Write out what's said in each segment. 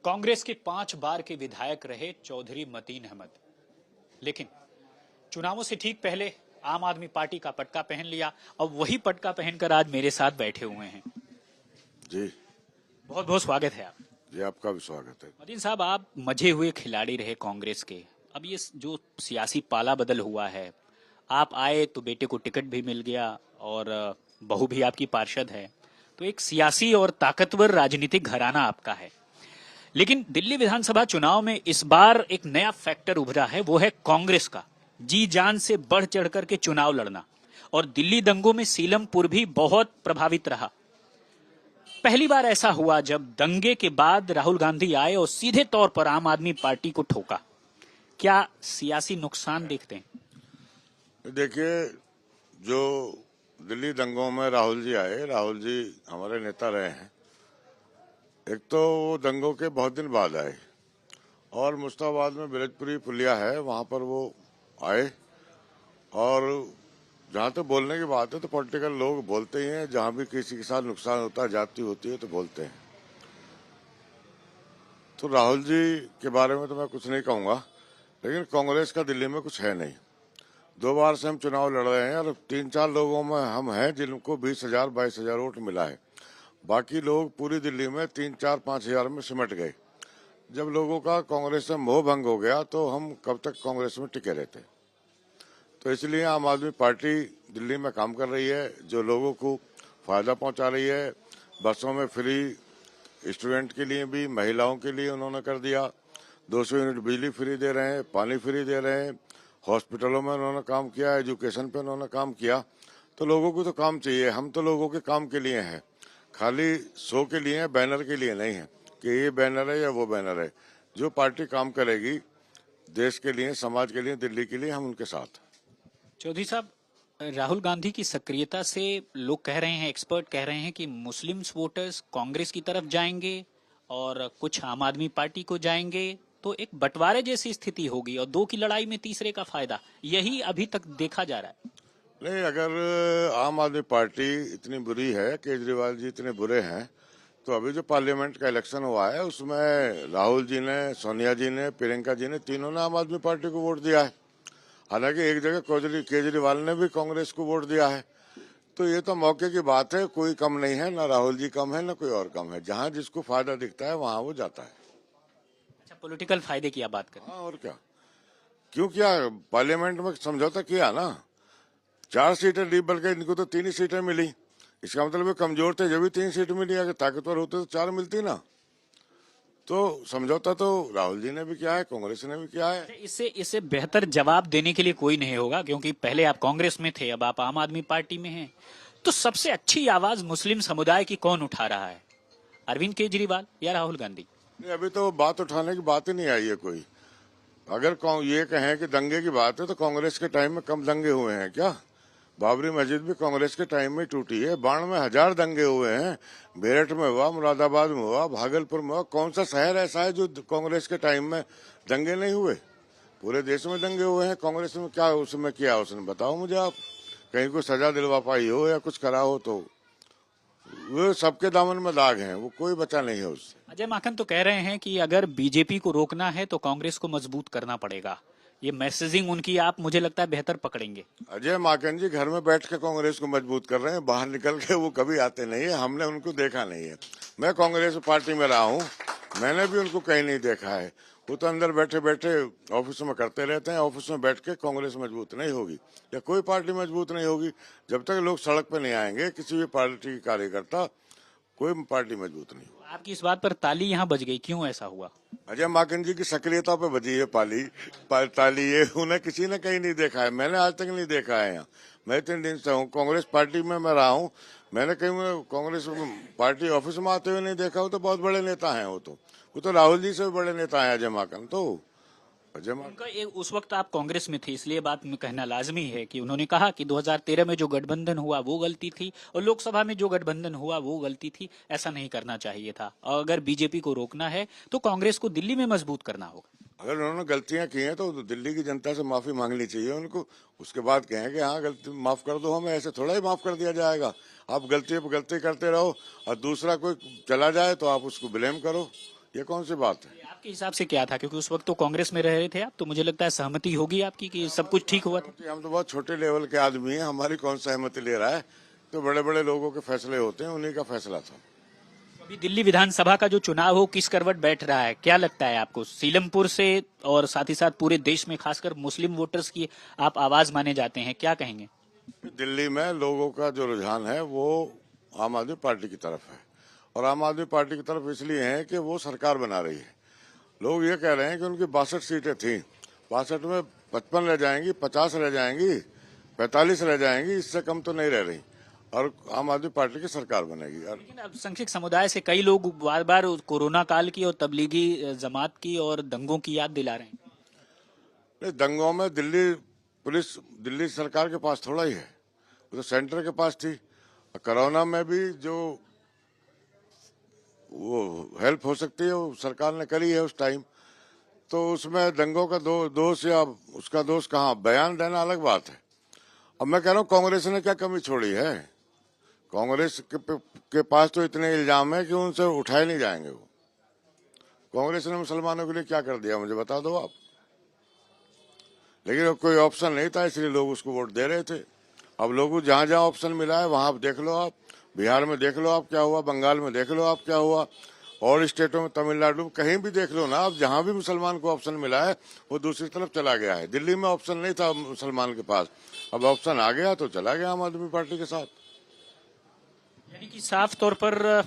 कांग्रेस के 5 बार के विधायक रहे चौधरी मतीन अहमद, लेकिन चुनावों से ठीक पहले आम आदमी पार्टी का पटका पहन लिया और वही पटका पहनकर आज मेरे साथ बैठे हुए हैं। जी बहुत बहुत स्वागत है आप। जी, आपका भी स्वागत है। मतीन साहब, आप मजे हुए खिलाड़ी रहे कांग्रेस के। अब ये जो सियासी पाला बदल हुआ है, आप आए तो बेटे को टिकट भी मिल गया और बहू भी आपकी पार्षद है, तो एक सियासी और ताकतवर राजनीतिक घराना आपका है। लेकिन दिल्ली विधानसभा चुनाव में इस बार एक नया फैक्टर उभरा है, वो है कांग्रेस का जी जान से बढ़ चढ़ करके चुनाव लड़ना। और दिल्ली दंगों में सीलमपुर भी बहुत प्रभावित रहा। पहली बार ऐसा हुआ जब दंगे के बाद राहुल गांधी आए और सीधे तौर पर आम आदमी पार्टी को ठोका। क्या सियासी नुकसान देखते हैं? देखिए, जो दिल्ली दंगों में राहुल जी आए, राहुल जी हमारे नेता रहे हैं। एक तो वो दंगों के बहुत दिन बाद आए और मुस्ताबाद में बिरजपुरी पुलिया है, वहां पर वो आए। और जहां तक बोलने की बात है तो पॉलिटिकल लोग बोलते ही हैं, जहां भी किसी के साथ नुकसान होता है, जाति होती है तो बोलते हैं। तो राहुल जी के बारे में तो मैं कुछ नहीं कहूंगा, लेकिन कांग्रेस का दिल्ली में कुछ है नहीं। 2 बार से हम चुनाव लड़ रहे हैं और 3-4 लोगों में हम हैं जिनको 20,000 22,000 वोट मिला है। बाकी लोग पूरी दिल्ली में 3-4-5,000 में सिमट गए। जब लोगों का कांग्रेस से मोह भंग हो गया तो हम कब तक कांग्रेस में टिके रहते। तो इसलिए आम आदमी पार्टी दिल्ली में काम कर रही है, जो लोगों को फायदा पहुंचा रही है। बसों में फ्री, स्टूडेंट के लिए भी, महिलाओं के लिए उन्होंने कर दिया। 200 यूनिट बिजली फ्री दे रहे हैं, पानी फ्री दे रहे हैं। हॉस्पिटलों में उन्होंने काम किया, एजुकेशन पे उन्होंने काम किया। तो लोगों को तो काम चाहिए। हम तो लोगों के काम के लिए हैं, खाली शो के लिए, बैनर के लिए नहीं है कि ये बैनर है या वो बैनर है। जो पार्टी काम करेगी देश के लिए, समाज के लिए, दिल्ली के लिए, हम उनके साथ। चौधरी साहब, राहुल गांधी की सक्रियता से लोग कह रहे हैं, एक्सपर्ट कह रहे हैं कि मुस्लिम वोटर्स कांग्रेस की तरफ जाएंगे और कुछ आम आदमी पार्टी को जाएंगे, तो एक बंटवारे जैसी स्थिति होगी और 2 की लड़ाई में तीसरे का फायदा। यही अभी तक देखा जा रहा है। नहीं, अगर आम आदमी पार्टी इतनी बुरी है, केजरीवाल जी इतने बुरे हैं, तो अभी जो पार्लियामेंट का इलेक्शन हुआ है उसमें राहुल जी ने, सोनिया जी ने, प्रियंका जी ने, तीनों ने आम आदमी पार्टी को वोट दिया है। हालांकि एक जगह केजरीवाल ने भी कांग्रेस को वोट दिया है। तो ये तो मौके की बात है, कोई कम नहीं है, ना राहुल जी कम है ना कोई और कम है। जहाँ जिसको फायदा दिखता है वहां वो जाता है। अच्छा, पॉलिटिकल फायदे की आप बात करें। हाँ, और क्या। क्यों किया? पार्लियामेंट में समझौता किया ना। 4 सीटें ली, बल्कि इनको तो 3 ही सीटें मिली। इसका मतलब है कमजोर थे जब भी 3 सीट मिली, अगर ताकतवर होते तो 4 मिलती ना। तो समझौता तो राहुल जी ने भी किया है, कांग्रेस ने भी किया है। इससे बेहतर जवाब देने के लिए कोई नहीं होगा, क्योंकि पहले आप कांग्रेस में थे, अब आप आम आदमी पार्टी में हैं। तो सबसे अच्छी आवाज मुस्लिम समुदाय की कौन उठा रहा है, अरविंद केजरीवाल या राहुल गांधी? नहीं, अभी तो बात उठाने की बात ही नहीं आई है कोई। अगर ये कहें कि दंगे की बात है तो कांग्रेस के टाइम में कम दंगे हुए हैं क्या? बाबरी मस्जिद भी कांग्रेस के टाइम में टूटी है। 92 में 1000 दंगे हुए हैं। मेरठ में हुआ, मुरादाबाद में हुआ, भागलपुर में हुआ। कौन सा शहर ऐसा है जो कांग्रेस के टाइम में दंगे नहीं हुए? पूरे देश में दंगे हुए हैं। कांग्रेस में क्या उसमें किया उसने, बताओ मुझे आप। कहीं कोई सजा दिलवा पाई हो या कुछ करा हो? तो वो सबके दामन में दाग हैं, वो कोई बचा नहीं है उससे। अजय माकन तो कह रहे हैं कि अगर बीजेपी को रोकना है तो कांग्रेस को मजबूत करना पड़ेगा। ये मैसेजिंग उनकी आप, मुझे लगता है, बेहतर पकड़ेंगे। अजय माकन जी घर में बैठ के कांग्रेस को मजबूत कर रहे हैं, बाहर निकल के वो कभी आते नहीं है। हमने उनको देखा नहीं है। मैं कांग्रेस पार्टी में रहा हूँ, मैंने भी उनको कहीं नहीं देखा है। वो तो अंदर बैठे बैठे ऑफिस में करते रहते हैं। ऑफिस में बैठ के कांग्रेस मजबूत नहीं होगी या कोई पार्टी मजबूत नहीं होगी जब तक लोग सड़क पे नहीं आएंगे। किसी भी पार्टी के कार्यकर्ता, कोई पार्टी मजबूत नहीं होगी। आपकी इस बात पर ताली यहाँ बज गई, क्यों ऐसा हुआ? अजय माकन जी की सक्रियता पे बजी है ताली। ये उन्हें किसी ने कहीं नहीं देखा है, मैंने आज तक नहीं देखा है। यहाँ मैं 3 दिन से हूँ कांग्रेस पार्टी में, मैं रहा हूँ। मैंने कहीं कांग्रेस पार्टी ऑफिस में आते हुए नहीं देखा। वो तो बहुत बड़े नेता हैं। वो तो राहुल जी से भी बड़े नेता हैं अजय माकन तो। उनका उस वक्त आप कांग्रेस में थे, इसलिए बात में कहना लाजमी है कि उन्होंने कहा कि 2013 में जो गठबंधन हुआ वो गलती थी और लोकसभा में जो गठबंधन हुआ वो गलती थी। ऐसा नहीं करना चाहिए था और अगर बीजेपी को रोकना है तो कांग्रेस को दिल्ली में मजबूत करना होगा। अगर उन्होंने गलतियां की हैं तो दिल्ली की जनता से माफी मांगनी चाहिए उनको। उसके बाद कहें कि हाँ गलती माफ कर दो हमें, ऐसे थोड़ा ही माफ कर दिया जाएगा। आप गलती पर गलती करते रहो और दूसरा कोई चला जाए तो आप उसको ब्लेम करो। ये कौन सी बात है? आपके हिसाब से क्या था, क्योंकि उस वक्त तो कांग्रेस में रह रहे थे आप, तो मुझे लगता है सहमति होगी आपकी कि सब कुछ ठीक हुआ था। हम तो बहुत छोटे लेवल के आदमी हैं, हमारी कौन सहमति ले रहा है? तो बड़े बड़े लोगों के फैसले होते हैं, उन्हीं का फैसला था। अभी दिल्ली विधानसभा का जो चुनाव हो किस करवट बैठ रहा है, क्या लगता है आपको? सीलमपुर से और साथ ही साथ पूरे देश में खासकर मुस्लिम वोटर्स की आप आवाज माने जाते हैं, क्या कहेंगे? दिल्ली में लोगों का जो रुझान है वो आम आदमी पार्टी की तरफ है, और आम आदमी पार्टी की तरफ इसलिए है कि वो सरकार बना रही है। लोग ये कह रहे हैं कि उनकी 62 सीटें थी, 62 में 55 रह जाएंगी, 50 रह जाएंगी, 45 रह जाएंगी, इससे कम तो नहीं रह रही, और आम आदमी पार्टी की सरकार बनेगी। और लेकिन अब संख्यक समुदाय से कई लोग बार बार कोरोना काल की और तबलीगी जमात की और दंगों की याद दिला रहे हैं। नहीं, दंगों में दिल्ली पुलिस दिल्ली सरकार के पास थोड़ा ही है, वो तो सेंटर के पास थी। कोरोना में भी जो वो हेल्प हो सकती है वो सरकार ने करी है उस टाइम, तो उसमें दंगों का दोष या उसका दोष कहाँ? बयान देना अलग बात है। अब मैं कह रहा हूँ कांग्रेस ने क्या कमी छोड़ी है? कांग्रेस के पास तो इतने इल्जाम है कि उनसे उठाए नहीं जाएंगे। वो कांग्रेस ने मुसलमानों के लिए क्या कर दिया, मुझे बता दो आप। लेकिन कोई ऑप्शन नहीं था, इसलिए लोग उसको वोट दे रहे थे। अब लोगों को जहां जहां ऑप्शन मिला है वहां आप देख लो, आप बिहार में देख लो आप क्या हुआ, बंगाल में देख लो आप क्या हुआ, और स्टेटों में, तमिलनाडु में, कहीं भी देख लो ना आप, जहां भी मुसलमान को ऑप्शन मिला है वो दूसरी तरफ चला गया है। दिल्ली में ऑप्शन नहीं था मुसलमान के पास, अब ऑप्शन आ गया तो चला गया आम आदमी पार्टी के साथ। यानी कि साफ तौर पर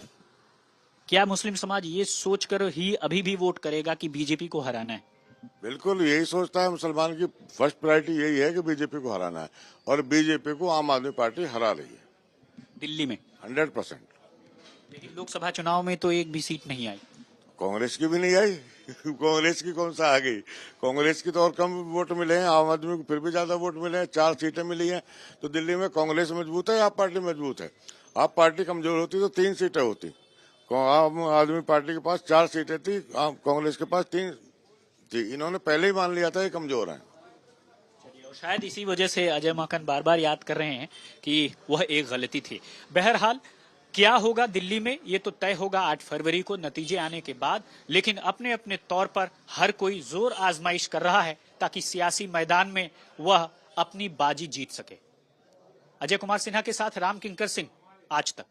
क्या मुस्लिम समाज ये सोचकर ही अभी भी वोट करेगा कि बीजेपी को हराना है? बिल्कुल यही सोचता है, मुसलमान की फर्स्ट प्रायोरिटी यही है कि बीजेपी को हराना है, और बीजेपी को आम आदमी पार्टी हरा रही है दिल्ली में 100%। लेकिन लोकसभा चुनाव में तो एक भी सीट नहीं आई। कांग्रेस की भी नहीं आई कांग्रेस की कौन सा आ गई? कांग्रेस की तो और कम वोट मिले हैं, आम आदमी को फिर भी ज्यादा वोट मिले हैं, 4 सीटें मिली हैं। तो दिल्ली में कांग्रेस मजबूत है, आप पार्टी मजबूत है? आप पार्टी कमजोर होती तो 3 सीटें होती। आम आदमी पार्टी के पास 4 सीटें थी, कांग्रेस के पास 3 थी। इन्होंने पहले ही मान लिया था ये कमजोर है। और शायद इसी वजह से अजय माकन बार बार याद कर रहे हैं कि वह एक गलती थी। बहरहाल क्या होगा दिल्ली में ये तो तय होगा 8 फरवरी को नतीजे आने के बाद, लेकिन अपने अपने तौर पर हर कोई जोर आजमाइश कर रहा है ताकि सियासी मैदान में वह अपनी बाजी जीत सके। अजय कुमार सिन्हा के साथ राम किंकर सिंह, आज तक।